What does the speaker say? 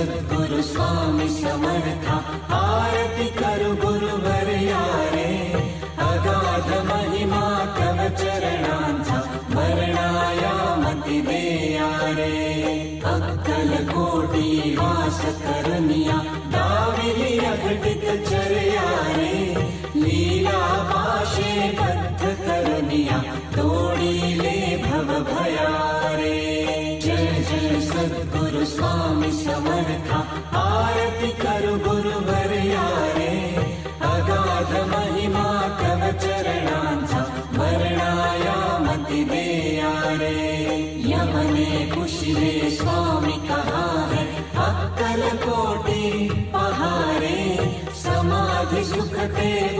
सद्गुरु स्वामी समर्था, आरती करु गुरुवर यारे, अगाध महिमा तव चरणांचा, मरणायामती देया रे. अक्कलकोटी वास करनिया, दाविली अघटित चर्या रे, लीला पाशे बद्ध करनिया, तोडीले भव भया रे. जय जय सद्गुरु स्वामी समर्था, आरती करु गुरुवर यारे, अगाध महिमा तव चरणांचा, मरणायामती देया रे. यमने पुशिले स्वामी कहा है, अक्कलकोटी पहारे, समाधि सुख ते